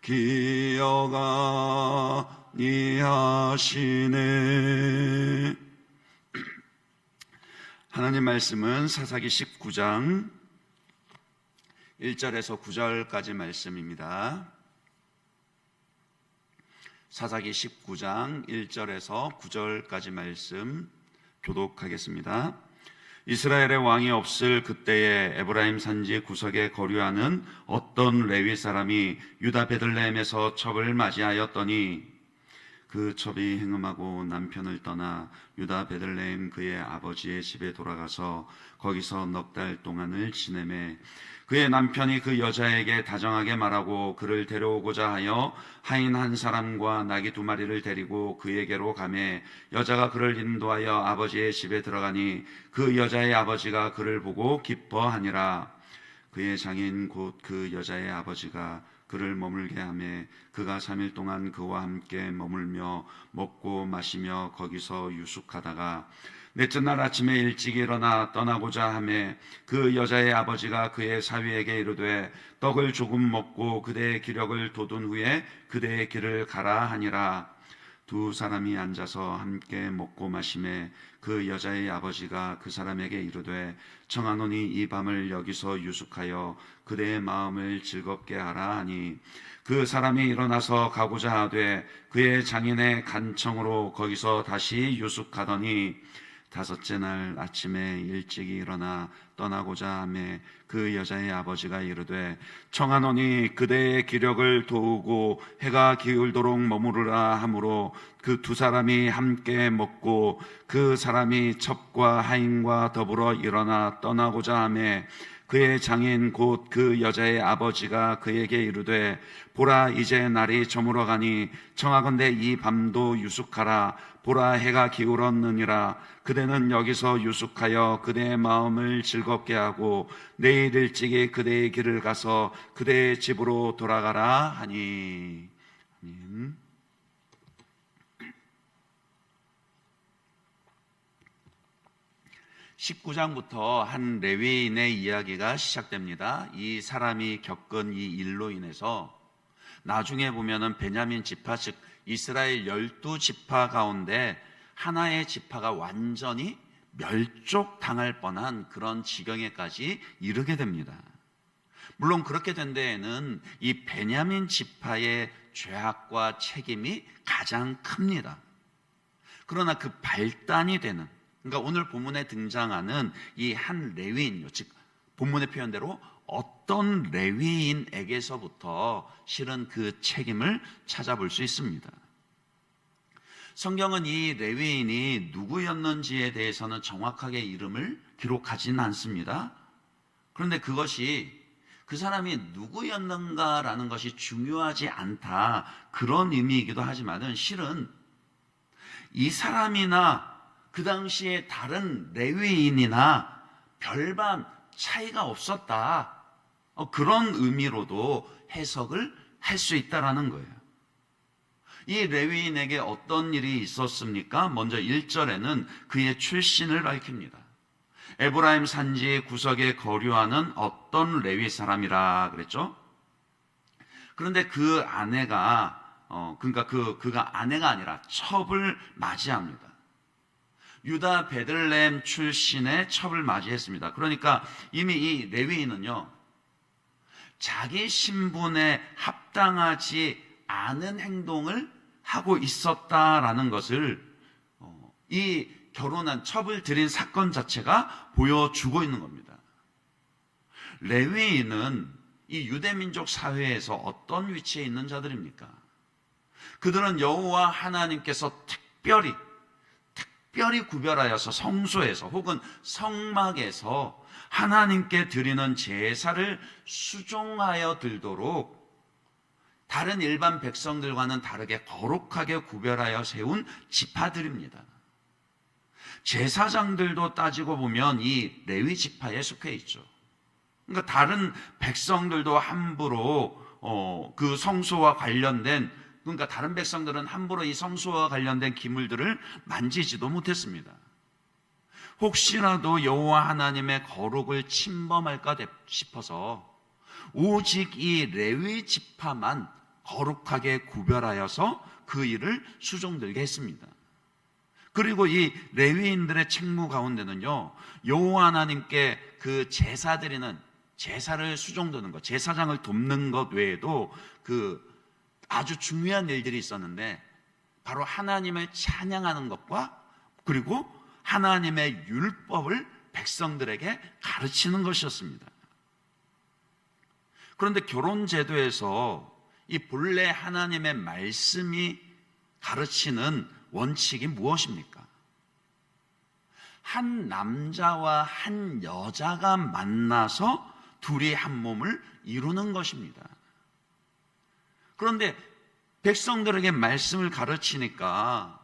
기억하니 하시네. 하나님 말씀은 사사기 19장 1절에서 9절까지 말씀입니다. 사사기 19장 1절에서 9절까지 말씀 교독하겠습니다. 이스라엘의 왕이 없을 그때에 에브라임 산지 구석에 거류하는 어떤 레위 사람이 유다 베들레헴에서 첩을 맞이하였더니 그 첩이 행음하고 남편을 떠나 유다 베들레헴 그의 아버지의 집에 돌아가서 거기서 넉 달 동안을 지내매 그의 남편이 그 여자에게 다정하게 말하고 그를 데려오고자 하여 하인 한 사람과 나귀 2마리를 데리고 그에게로 가매 여자가 그를 인도하여 아버지의 집에 들어가니 그 여자의 아버지가 그를 보고 기뻐하니라. 그의 장인 곧 그 여자의 아버지가 그를 머물게 하매 그가 3일 동안 그와 함께 머물며 먹고 마시며 거기서 유숙하다가 넷째 날 아침에 일찍 일어나 떠나고자 하매 그 여자의 아버지가 그의 사위에게 이르되 떡을 조금 먹고 그대의 기력을 돋운 후에 그대의 길을 가라 하니라. 두 사람이 앉아서 함께 먹고 마시매 그 여자의 아버지가 그 사람에게 이르되 청하노니 이 밤을 여기서 유숙하여 그대의 마음을 즐겁게 하라 하니 그 사람이 일어나서 가고자 하되 그의 장인의 간청으로 거기서 다시 유숙하더니 5째 날 아침에 일찍 일어나 떠나고자 하매 그 여자의 아버지가 이르되 청하노니 그대의 기력을 도우고 해가 기울도록 머무르라 하므로 그 두 사람이 함께 먹고 그 사람이 첩과 하인과 더불어 일어나 떠나고자 하매 그의 장인 곧 그 여자의 아버지가 그에게 이르되 보라 이제 날이 저물어가니 청하건대 이 밤도 유숙하라. 보라 해가 기울었느니라. 그대는 여기서 유숙하여 그대의 마음을 즐겁게 하고 내일 일찍이 그대의 길을 가서 그대의 집으로 돌아가라 하니. 아멘. 19장부터 한 레위인의 이야기가 시작됩니다. 이 사람이 겪은 이 일로 인해서 나중에 보면은 베냐민 지파, 즉 이스라엘 12지파 가운데 하나의 지파가 완전히 멸족당할 뻔한 그런 지경에까지 이르게 됩니다. 물론 그렇게 된 데에는 이 베냐민 지파의 죄악과 책임이 가장 큽니다. 그러나 그 발단이 되는, 그러니까 오늘 본문에 등장하는 이 한 레위인요, 즉 본문의 표현대로 어떤 레위인에게서부터 실은 그 책임을 찾아볼 수 있습니다. 성경은 이 레위인이 누구였는지에 대해서는 정확하게 이름을 기록하지는 않습니다. 그런데 그것이 그 사람이 누구였는가라는 것이 중요하지 않다, 그런 의미이기도 하지만은 실은 이 사람이나 그 당시에 다른 레위인이나 별반 차이가 없었다, 그런 의미로도 해석을 할 수 있다라는 거예요. 이 레위인에게 어떤 일이 있었습니까? 먼저 1절에는 그의 출신을 밝힙니다. 에브라임 산지 구석에 거류하는 어떤 레위 사람이라 그랬죠. 그런데 그 아내가 그가 아내가 아니라 첩을 맞이합니다. 유다 베들레헴 출신의 첩을 맞이했습니다. 그러니까 이미 이 레위인은요, 자기 신분에 합당하지 않은 행동을 하고 있었다라는 것을 이 결혼한 첩을 들인 사건 자체가 보여주고 있는 겁니다. 레위인은 이 유대민족 사회에서 어떤 위치에 있는 자들입니까? 그들은 여호와 하나님께서 특별히 구별하여서 성소에서 혹은 성막에서 하나님께 드리는 제사를 수종하여 들도록 다른 일반 백성들과는 다르게 거룩하게 구별하여 세운 지파들입니다. 제사장들도 따지고 보면 이 레위 지파에 속해 있죠. 그러니까 다른 백성들도 함부로 그 성소와 관련된, 그러니까 다른 백성들은 함부로 이 성소와 관련된 기물들을 만지지도 못했습니다. 혹시라도 여호와 하나님의 거룩을 침범할까 싶어서 오직 이 레위 지파만 거룩하게 구별하여서 그 일을 수종들게 했습니다. 그리고 이 레위인들의 책무 가운데는요, 여호와 하나님께 그 제사 드리는, 제사를 수종드는 것, 제사장을 돕는 것 외에도 그 아주 중요한 일들이 있었는데, 바로 하나님을 찬양하는 것과 그리고 하나님의 율법을 백성들에게 가르치는 것이었습니다. 그런데 결혼 제도에서 이 본래 하나님의 말씀이 가르치는 원칙이 무엇입니까? 한 남자와 한 여자가 만나서 둘이 한 몸을 이루는 것입니다. 그런데 백성들에게 말씀을 가르치니까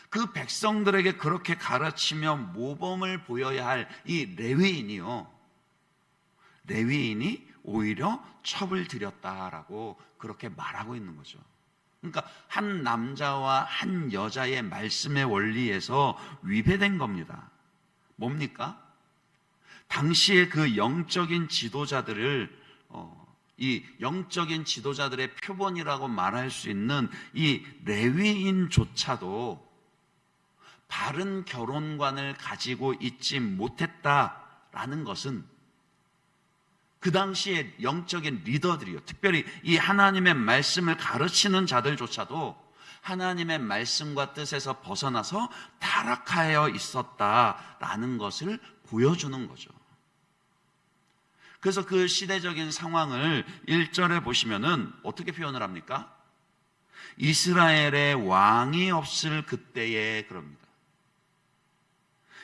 그 백성들에게 그렇게 가르치며 모범을 보여야 할 이 레위인이요, 레위인이 오히려 첩을 들였다라고 그렇게 말하고 있는 거죠. 그러니까 한 남자와 한 여자의 말씀의 원리에서 위배된 겁니다. 뭡니까? 당시에 그 영적인 지도자들을 이 영적인 지도자들의 표본이라고 말할 수 있는 이 레위인조차도 바른 결혼관을 가지고 있지 못했다라는 것은 그 당시에 영적인 리더들이요, 특별히 이 하나님의 말씀을 가르치는 자들조차도 하나님의 말씀과 뜻에서 벗어나서 타락하여 있었다라는 것을 보여주는 거죠. 그래서 그 시대적인 상황을 1절에 보시면은 어떻게 표현을 합니까? 이스라엘의 왕이 없을 그때에 그럽니다.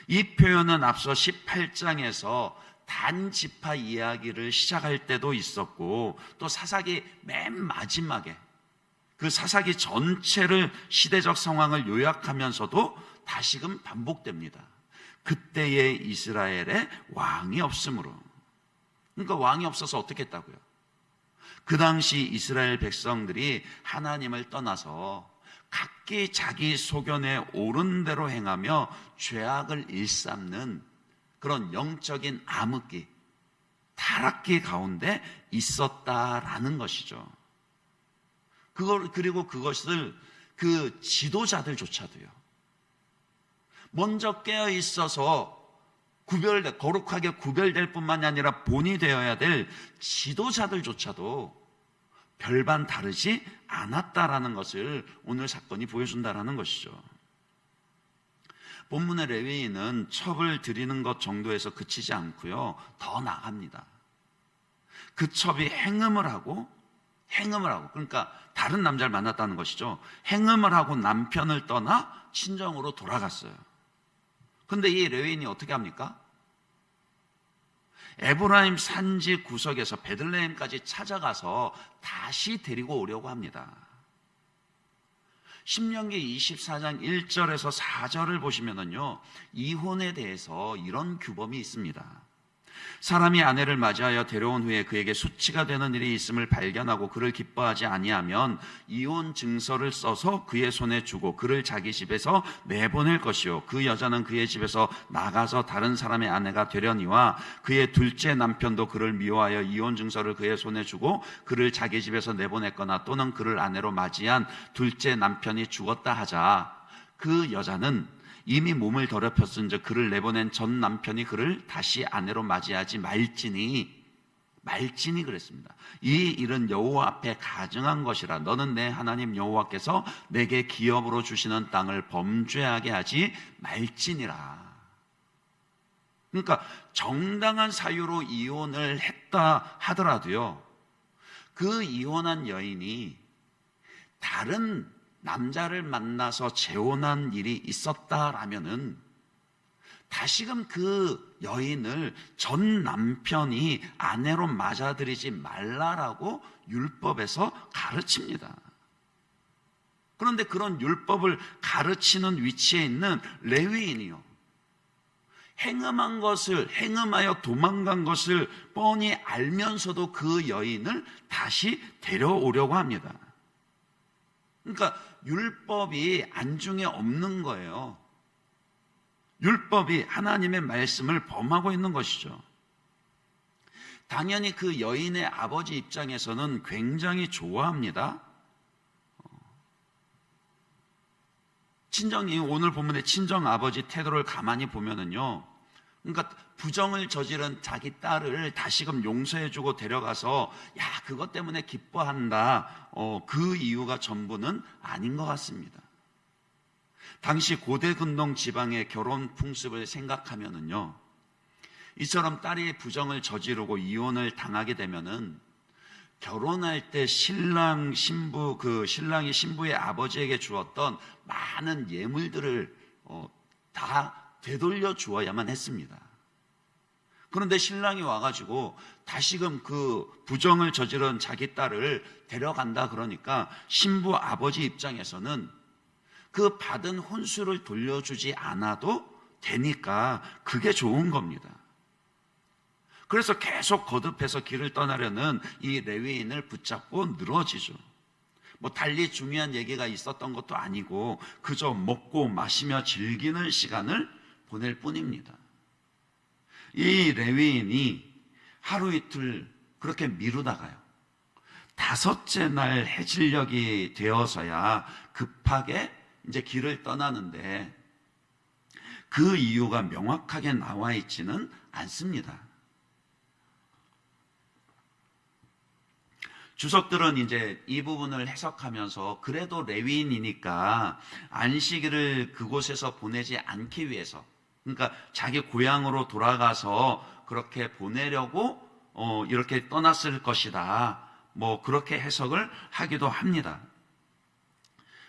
이 표현은 앞서 18장에서 단 지파 이야기를 시작할 때도 있었고, 또 사사기 맨 마지막에 그 사사기 전체를 시대적 상황을 요약하면서도 다시금 반복됩니다. 그때의 이스라엘에 왕이 없으므로. 그러니까 왕이 없어서 어떻게 했다고요? 그 당시 이스라엘 백성들이 하나님을 떠나서 각기 자기 소견에 옳은 대로 행하며 죄악을 일삼는 그런 영적인 암흑기, 타락기 가운데 있었다라는 것이죠. 그리고 그것을 그 지도자들조차도요, 먼저 깨어 있어서 거룩하게 구별될 뿐만이 아니라 본이 되어야 될 지도자들조차도 별반 다르지 않았다라는 것을 오늘 사건이 보여준다라는 것이죠. 본문의 레위인은 첩을 드리는 것 정도에서 그치지 않고요, 더 나갑니다. 그 첩이 행음을 하고, 그러니까 다른 남자를 만났다는 것이죠. 행음을 하고 남편을 떠나 친정으로 돌아갔어요. 근데 이 레위인이 어떻게 합니까? 에브라임 산지 구석에서 베들레헴까지 찾아가서 다시 데리고 오려고 합니다. 신명기 24장 1절에서 4절을 보시면은요, 이혼에 대해서 이런 규범이 있습니다. 사람이 아내를 맞이하여 데려온 후에 그에게 수치가 되는 일이 있음을 발견하고 그를 기뻐하지 아니하면 이혼 증서를 써서 그의 손에 주고 그를 자기 집에서 내보낼 것이요, 그 여자는 그의 집에서 나가서 다른 사람의 아내가 되려니와 그의 둘째 남편도 그를 미워하여 이혼 증서를 그의 손에 주고 그를 자기 집에서 내보냈거나 또는 그를 아내로 맞이한 둘째 남편이 죽었다 하자, 그 여자는 이미 몸을 더럽혔은즉 그를 내보낸 전 남편이 그를 다시 아내로 맞이하지 말지니 그랬습니다. 이 일은 여호와 앞에 가증한 것이라. 너는 내 하나님 여호와께서 내게 기업으로 주시는 땅을 범죄하게 하지 말지니라. 그러니까 정당한 사유로 이혼을 했다 하더라도요, 그 이혼한 여인이 다른 남자를 만나서 재혼한 일이 있었다라면은 다시금 그 여인을 전 남편이 아내로 맞아들이지 말라라고 율법에서 가르칩니다. 그런데 그런 율법을 가르치는 위치에 있는 레위인이요, 행음하여 도망간 것을 뻔히 알면서도 그 여인을 다시 데려오려고 합니다. 그러니까 율법이 안중에 없는 거예요. 율법이 하나님의 말씀을 범하고 있는 것이죠. 당연히 그 여인의 아버지 입장에서는 굉장히 좋아합니다. 친정이 오늘 본문의 친정 아버지 태도를 가만히 보면은요, 그러니까 부정을 저지른 자기 딸을 다시금 용서해주고 데려가서 그것 때문에 기뻐한다, 그 이유가 전부는 아닌 것 같습니다. 당시 고대 근동 지방의 결혼 풍습을 생각하면은요, 이처럼 딸이 부정을 저지르고 이혼을 당하게 되면은 결혼할 때 신랑이 신부의 아버지에게 주었던 많은 예물들을 다 되돌려 주어야만 했습니다. 그런데 신랑이 와가지고 다시금 그 부정을 저지른 자기 딸을 데려간다 그러니까 신부 아버지 입장에서는 그 받은 혼수를 돌려주지 않아도 되니까 그게 좋은 겁니다. 그래서 계속 거듭해서 길을 떠나려는 이 레위인을 붙잡고 늘어지죠. 달리 중요한 얘기가 있었던 것도 아니고 그저 먹고 마시며 즐기는 시간을 보낼 뿐입니다. 이 레위인이 하루 이틀 그렇게 미루다가요, 5째 날 해질녘이 되어서야 급하게 이제 길을 떠나는데 그 이유가 명확하게 나와 있지는 않습니다. 주석들은 이제 이 부분을 해석하면서 그래도 레위인이니까 안식일을 그곳에서 보내지 않기 위해서, 그러니까 자기 고향으로 돌아가서 그렇게 보내려고 이렇게 떠났을 것이다, 그렇게 해석을 하기도 합니다.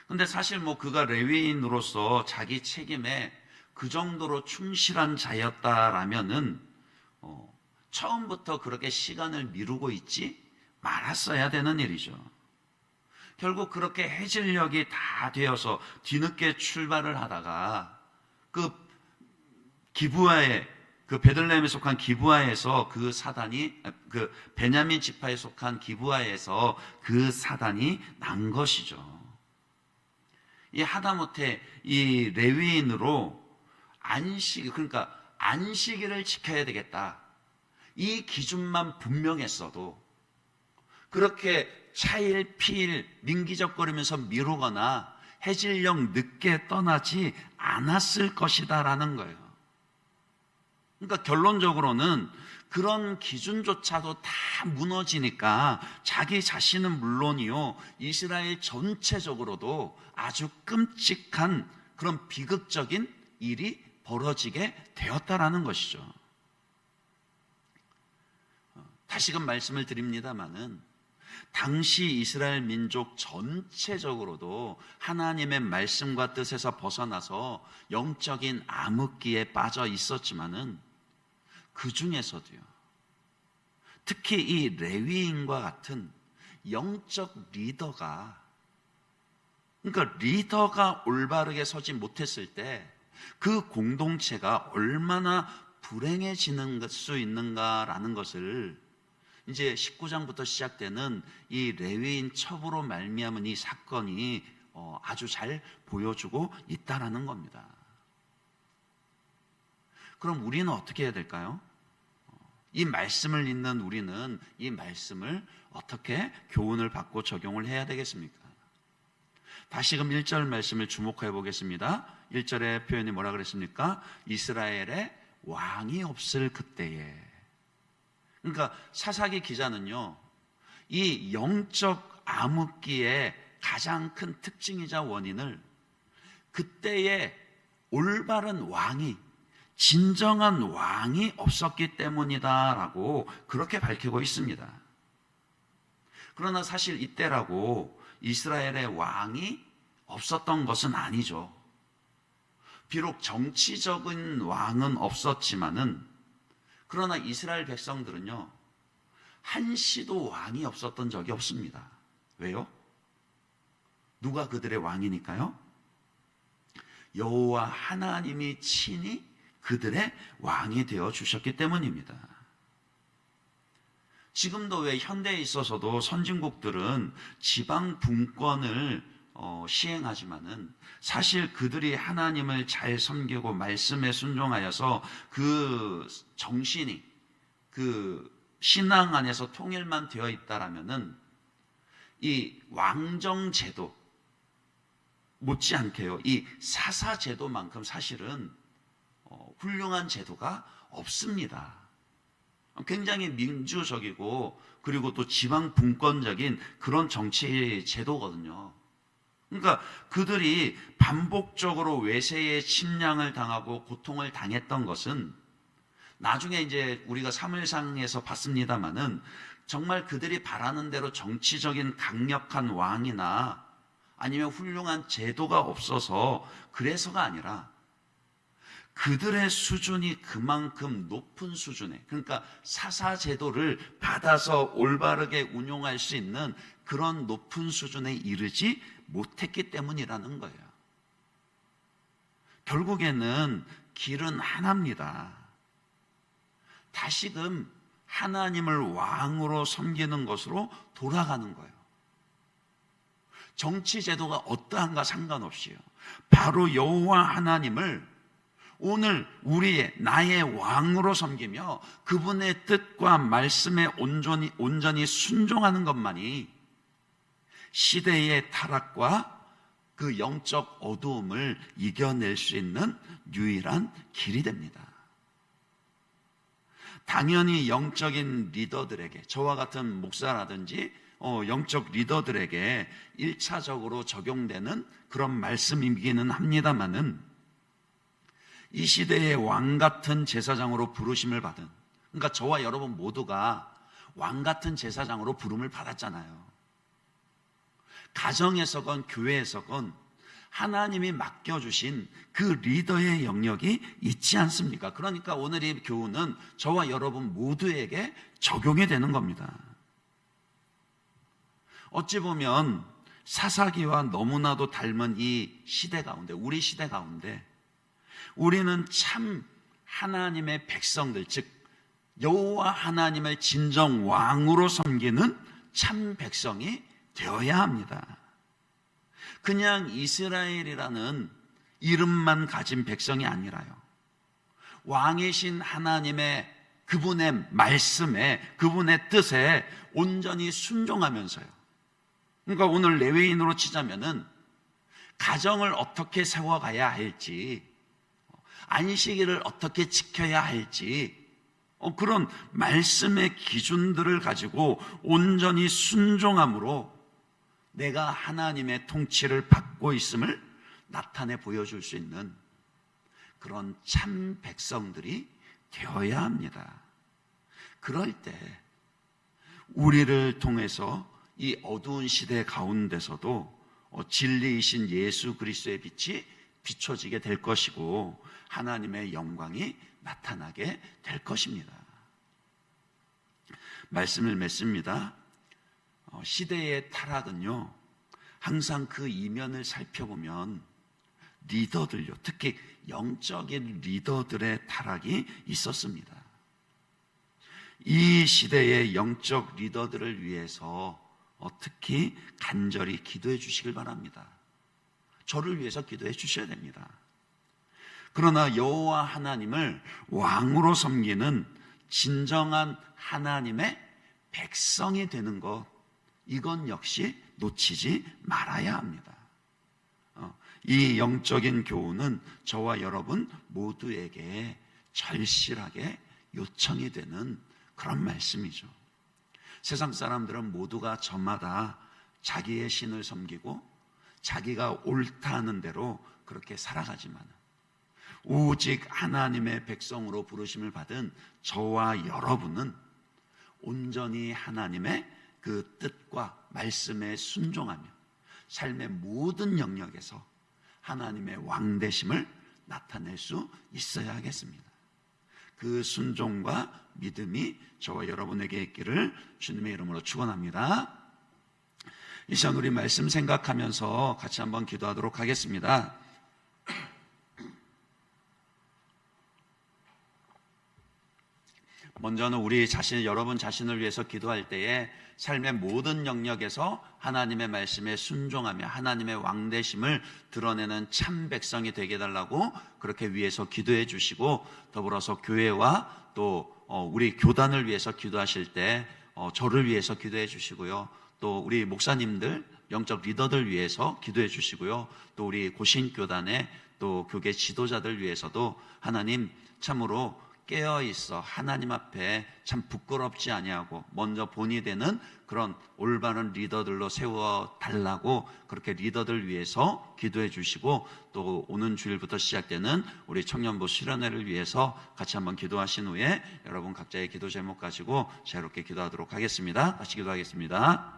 근데 사실 그가 레위인으로서 자기 책임에 그 정도로 충실한 자였다라면은 처음부터 그렇게 시간을 미루고 있지 말았어야 되는 일이죠. 결국 그렇게 해질녘이 다 되어서 뒤늦게 출발을 하다가 그 베들레헴에 속한 기브아에서 그 베냐민 지파에 속한 기브아에서 그 사단이 난 것이죠. 이 하다못해 이 레위인으로 그러니까 안식일을 지켜야 되겠다, 이 기준만 분명했어도 그렇게 차일 피일 민기적거리면서 미루거나 해질녘 늦게 떠나지 않았을 것이다라는 거예요. 그러니까 결론적으로는 그런 기준조차도 다 무너지니까 자기 자신은 물론이요, 이스라엘 전체적으로도 아주 끔찍한 그런 비극적인 일이 벌어지게 되었다라는 것이죠. 다시금 말씀을 드립니다마는 당시 이스라엘 민족 전체적으로도 하나님의 말씀과 뜻에서 벗어나서 영적인 암흑기에 빠져 있었지만은 그 중에서도요, 특히 이 레위인과 같은 영적 리더가, 그러니까 리더가 올바르게 서지 못했을 때 그 공동체가 얼마나 불행해지는 수 있는가라는 것을 이제 19장부터 시작되는 이 레위인 첩으로 말미암은 이 사건이 아주 잘 보여주고 있다라는 겁니다. 그럼 우리는 어떻게 해야 될까요? 이 말씀을 읽는 우리는 이 말씀을 어떻게 교훈을 받고 적용을 해야 되겠습니까? 다시금 1절 말씀을 주목해 보겠습니다. 1절의 표현이 뭐라 그랬습니까? 이스라엘에 왕이 없을 그때에. 그러니까 사사기 기자는요, 이 영적 암흑기의 가장 큰 특징이자 원인을 그때의 올바른 왕이, 진정한 왕이 없었기 때문이다라고 그렇게 밝히고 있습니다. 그러나 사실 이때라고 이스라엘의 왕이 없었던 것은 아니죠. 비록 정치적인 왕은 없었지만은, 그러나 이스라엘 백성들은요, 한시도 왕이 없었던 적이 없습니다. 왜요? 누가 그들의 왕이니까요? 여호와 하나님이 친히 그들의 왕이 되어 주셨기 때문입니다. 지금도 왜 현대에 있어서도 선진국들은 지방 분권을 시행하지만은 사실 그들이 하나님을 잘 섬기고 말씀에 순종하여서 그 정신이, 그 신앙 안에서 통일만 되어 있다라면은 이 왕정 제도 못지않게요, 이 사사 제도만큼 사실은 훌륭한 제도가 없습니다. 굉장히 민주적이고 그리고 또 지방 분권적인 그런 정치 제도거든요. 그러니까 그들이 반복적으로 외세의 침략을 당하고 고통을 당했던 것은 나중에 이제 우리가 사무엘상에서 봤습니다마는 정말 그들이 바라는 대로 정치적인 강력한 왕이나 아니면 훌륭한 제도가 없어서 그래서가 아니라 그들의 수준이 그만큼 높은 수준에, 그러니까 사사 제도를 받아서 올바르게 운용할 수 있는 그런 높은 수준에 이르지 못했기 때문이라는 거예요. 결국에는 길은 하나입니다. 다시금 하나님을 왕으로 섬기는 것으로 돌아가는 거예요. 정치 제도가 어떠한가 상관없이요, 바로 여호와 하나님을 오늘 나의 왕으로 섬기며 그분의 뜻과 말씀에 온전히 순종하는 것만이 시대의 타락과 그 영적 어두움을 이겨낼 수 있는 유일한 길이 됩니다. 당연히 영적인 리더들에게, 저와 같은 목사라든지 영적 리더들에게 1차적으로 적용되는 그런 말씀이기는 합니다마는, 이 시대의 왕 같은 제사장으로 부르심을 받은, 그러니까 저와 여러분 모두가 왕 같은 제사장으로 부름을 받았잖아요. 가정에서건 교회에서건 하나님이 맡겨주신 그 리더의 영역이 있지 않습니까? 그러니까 오늘의 교훈은 저와 여러분 모두에게 적용이 되는 겁니다. 어찌 보면 사사기와 너무나도 닮은 이 시대 가운데, 우리 시대 가운데 우리는 참 하나님의 백성들, 즉 여호와 하나님을 진정 왕으로 섬기는 참 백성이 되어야 합니다. 그냥 이스라엘이라는 이름만 가진 백성이 아니라요, 왕이신 하나님의 그분의 말씀에, 그분의 뜻에 온전히 순종하면서요. 그러니까 오늘 레위인으로 치자면은 가정을 어떻게 세워가야 할지, 안식일을 어떻게 지켜야 할지, 그런 말씀의 기준들을 가지고 온전히 순종함으로 내가 하나님의 통치를 받고 있음을 나타내 보여줄 수 있는 그런 참 백성들이 되어야 합니다. 그럴 때 우리를 통해서 이 어두운 시대 가운데서도 진리이신 예수 그리스도의 빛이 비춰지게 될 것이고 하나님의 영광이 나타나게 될 것입니다. 말씀을 맺습니다. 시대의 타락은요, 항상 그 이면을 살펴보면 리더들요, 특히 영적인 리더들의 타락이 있었습니다. 이 시대의 영적 리더들을 위해서 특히 간절히 기도해 주시길 바랍니다. 저를 위해서 기도해 주셔야 됩니다. 그러나 여호와 하나님을 왕으로 섬기는 진정한 하나님의 백성이 되는 것, 이건 역시 놓치지 말아야 합니다. 이 영적인 교훈은 저와 여러분 모두에게 절실하게 요청이 되는 그런 말씀이죠. 세상 사람들은 모두가 저마다 자기의 신을 섬기고 자기가 옳다는 대로 그렇게 살아가지만 오직 하나님의 백성으로 부르심을 받은 저와 여러분은 온전히 하나님의 그 뜻과 말씀에 순종하며 삶의 모든 영역에서 하나님의 왕되심을 나타낼 수 있어야 하겠습니다. 그 순종과 믿음이 저와 여러분에게 있기를 주님의 이름으로 축원합니다. 이 시간 우리 말씀 생각하면서 같이 한번 기도하도록 하겠습니다. 먼저는 우리 자신, 여러분 자신을 위해서 기도할 때에 삶의 모든 영역에서 하나님의 말씀에 순종하며 하나님의 왕되심을 드러내는 참 백성이 되게 해달라고 그렇게 위해서 기도해 주시고, 더불어서 교회와 또 우리 교단을 위해서 기도하실 때 저를 위해서 기도해 주시고요. 또 우리 목사님들, 영적 리더들 위해서 기도해 주시고요. 또 우리 고신교단의 또 교계 지도자들 위해서도 하나님 참으로 깨어 있어 하나님 앞에 참 부끄럽지 아니하고 먼저 본이 되는 그런 올바른 리더들로 세워 달라고 그렇게 리더들 위해서 기도해 주시고, 또 오는 주일부터 시작되는 우리 청년부 수련회를 위해서 같이 한번 기도하신 후에 여러분 각자의 기도 제목 가지고 자유롭게 기도하도록 하겠습니다. 같이 기도하겠습니다.